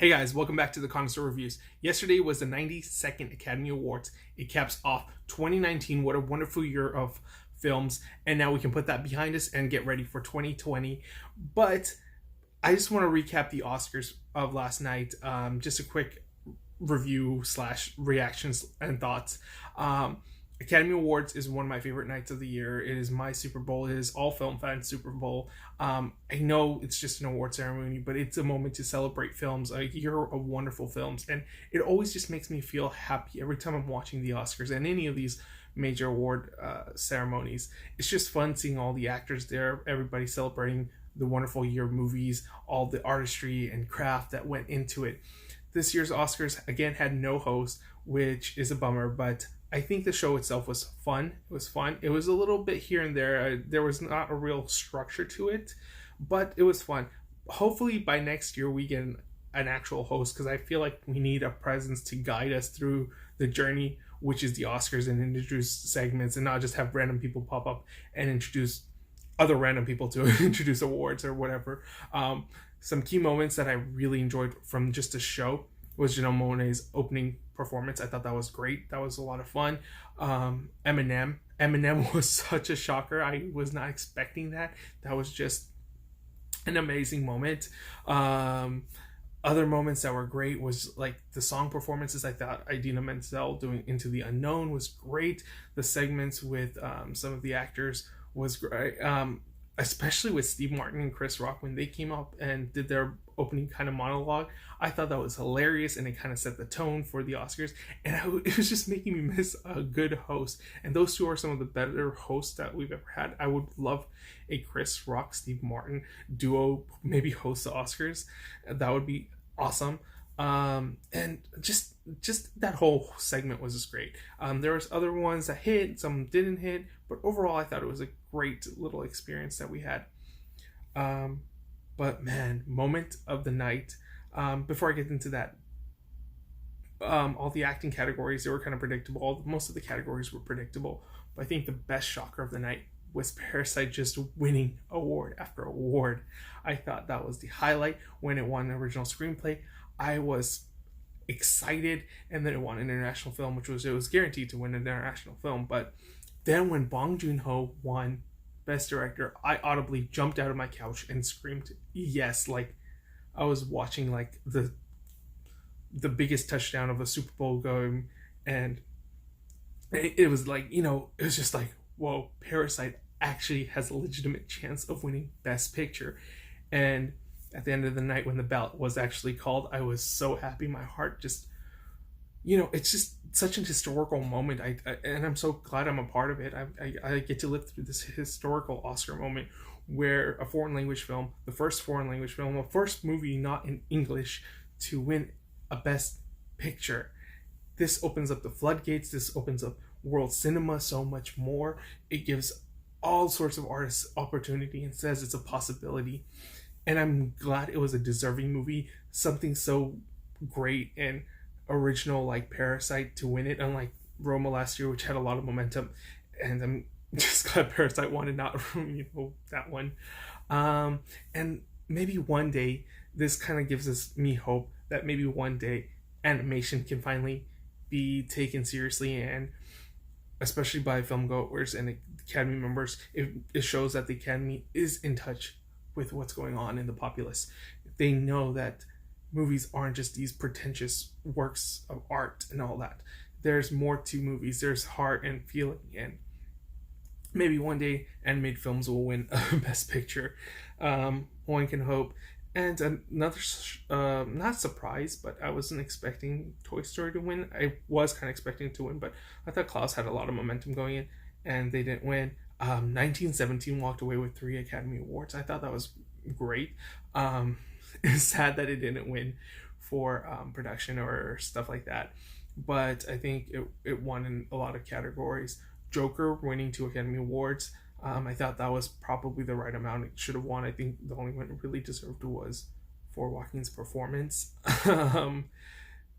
Hey guys, welcome back to the Connoisseur Reviews. Yesterday was the 92nd Academy Awards. It caps off 2019. What a wonderful year of films. And now we can put that behind us and get ready for 2020. But I just want to recap the Oscars of last night. Just a quick review slash reactions and thoughts. Academy Awards is one of my favorite nights of the year. It is my Super Bowl. It is all film fans' Super Bowl. I know it's just an award ceremony, but it's a moment to celebrate films, a year of wonderful films, and it always just makes me feel happy every time I'm watching the Oscars and any of these major award ceremonies. It's just fun seeing all the actors there, everybody celebrating the wonderful year of movies, all the artistry and craft that went into it. This year's Oscars again had no host, which is a bummer, but I think the show itself was fun. It was fun. It was a little bit here and there. There was not a real structure to it, but it was fun. Hopefully by next year we get an actual host, because I feel like we need a presence to guide us through the journey, which is the Oscars, and introduce segments and not just have random people pop up and introduce other random people to introduce awards or whatever. Some key moments that I really enjoyed from just the show was Janelle Monáe's opening performance. I thought that was great. That was a lot of fun. Eminem was such a shocker. I was not expecting that. That was just an amazing moment. Other moments that were great was like the song performances. I thought Idina Menzel doing Into the Unknown was great. The segments with some of the actors was great. Especially with Steve Martin and Chris Rock when they came up and did their opening kind of monologue. I thought that was hilarious, and it kind of set the tone for the Oscars, and it was just making me miss a good host. And those two are some of the better hosts that we've ever had. I would love a Chris Rock, Steve Martin duo, maybe host the Oscars. That would be awesome. And just that whole segment was just great. There was other ones that hit, some didn't hit, but overall I thought it was a great little experience that we had. But man, moment of the night. Before I get into that, all the acting categories, they were kind of predictable. Most of the categories were predictable, but I think the best shocker of the night was Parasite just winning award after award. I thought that was the highlight when it won original screenplay. I was excited, and then it won international film, which was, it was guaranteed to win an international film. But then when Bong Joon-ho won Best Director, I audibly jumped out of my couch and screamed yes, like I was watching like the biggest touchdown of a Super Bowl game, and it was like, it was just like, whoa, Parasite actually has a legitimate chance of winning Best Picture. And at the end of the night, when the ballot was actually called, I was so happy. My heart just, it's just such an historical moment. And I'm so glad I'm a part of it. I get to live through this historical Oscar moment where a foreign language film, the first foreign language film, the first movie not in English to win a Best Picture. This opens up the floodgates. This opens up world cinema so much more. It gives all sorts of artists opportunity and says it's a possibility. And I'm glad it was a deserving movie, something so great and original like Parasite to win it, unlike Roma last year, which had a lot of momentum. And I'm just glad Parasite won and not that one. And maybe one day, this kind of gives me hope that maybe one day animation can finally be taken seriously, and especially by film goers and Academy members, it shows that the Academy is in touch with what's going on in the populace. They know that movies aren't just these pretentious works of art and all that. There's more to movies. There's heart and feeling, and maybe one day animated films will win a Best Picture. One can hope. And another, not surprise, but I wasn't expecting Toy Story to win. I was kind of expecting it to win, but I thought Klaus had a lot of momentum going in, and they didn't win. 1917 walked away with 3 Academy Awards. I thought that was great. It's sad that it didn't win for production or stuff like that, but I think it won in a lot of categories. Joker winning 2 Academy Awards. I thought that was probably the right amount it should have won. I think the only one it really deserved was for Joaquin's performance.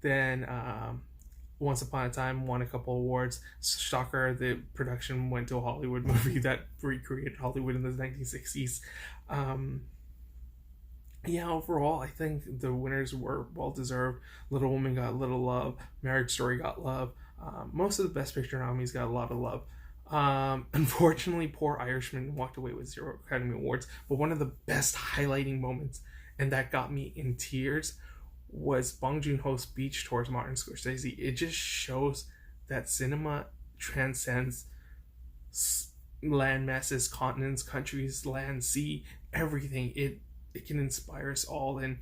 Then Once Upon a Time won a couple awards. Shocker, the production went to a Hollywood movie that recreated Hollywood in the 1960s. yeah, overall, I think the winners were well deserved. Little Woman got little love. Marriage Story got love. Most of the Best Picture nominees got a lot of love. Unfortunately, Poor Irishman walked away with 0 Academy Awards. But one of the best highlighting moments, and that got me in tears, was Bong Joon-ho's speech towards Martin Scorsese. It just shows that cinema transcends land masses, continents, countries, land, sea, everything. It can inspire us all. And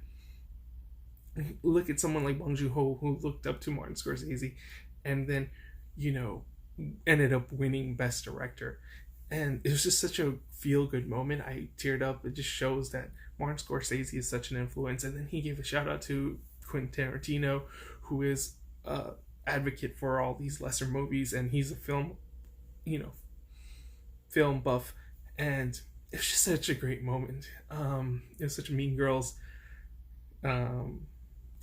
look at someone like Bong Joon-ho who looked up to Martin Scorsese, and then, you know, ended up winning Best Director. And it was just such a feel good moment. I teared up. It just shows that Martin Scorsese is such an influence. And then he gave a shout out to Quentin Tarantino, who is a advocate for all these lesser movies, and he's a film, you know, film buff. And it was just such a great moment. It was such a Mean Girls, um,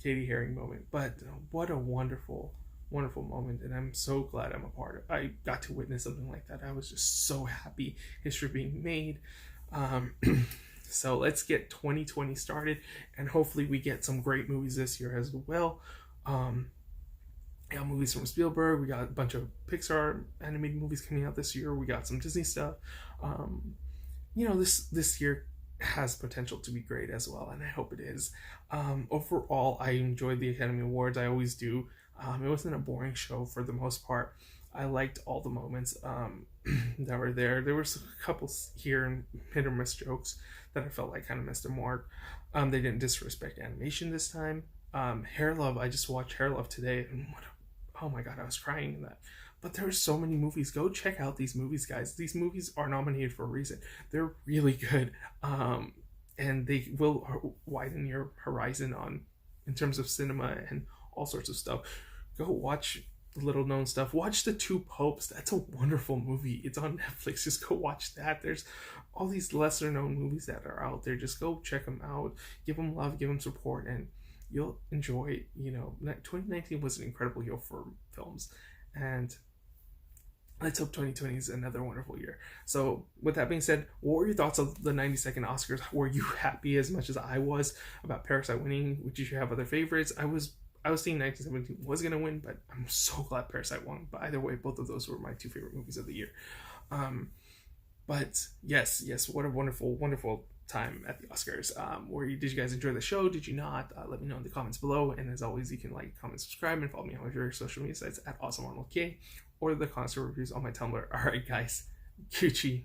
Katie Herring moment. But what a wonderful, wonderful moment, and I'm so glad I'm a part of. I got to witness something like that. I was just so happy history being made. Um, so let's get 2020 started, and hopefully we get some great movies this year as well. We got movies from Spielberg. We got a bunch of Pixar animated movies coming out this year. We got some Disney stuff. Um, this year has potential to be great as well, and I hope it is. Overall, I enjoyed the Academy Awards. I always do. It wasn't a boring show for the most part. I liked all the moments that were there. There were a couple here and hit or miss jokes that I felt like kind of missed the mark. They didn't disrespect animation this time. Hair Love, I just watched Hair Love today, and oh my god, I was crying in that. But there are so many movies. Go check out these movies, guys. These movies are nominated for a reason. They're really good, and they will widen your horizon on in terms of cinema and all sorts of stuff. Go watch little known stuff. Watch The Two Popes. That's a wonderful movie. It's on Netflix. Just go watch that. There's all these lesser known movies that are out there. Just go check them out. Give them love. Give them support, and you'll enjoy it. 2019 was an incredible year for films, and let's hope 2020 is another wonderful year. So with that being said, what were your thoughts of the 92nd Oscars? Were you happy as much as I was about Parasite winning? Did you have other favorites? I was thinking 1917 was going to win, but I'm so glad Parasite won. But either way, both of those were my 2 favorite movies of the year. But yes, what a wonderful, wonderful time at the Oscars. Did you guys enjoy the show? Did you not? Let me know in the comments below. And as always, you can like, comment, subscribe, and follow me on my various social media sites at AwesomeArnoldK or TheConnoisseur Reviews on my Tumblr. All right, guys. Gucci.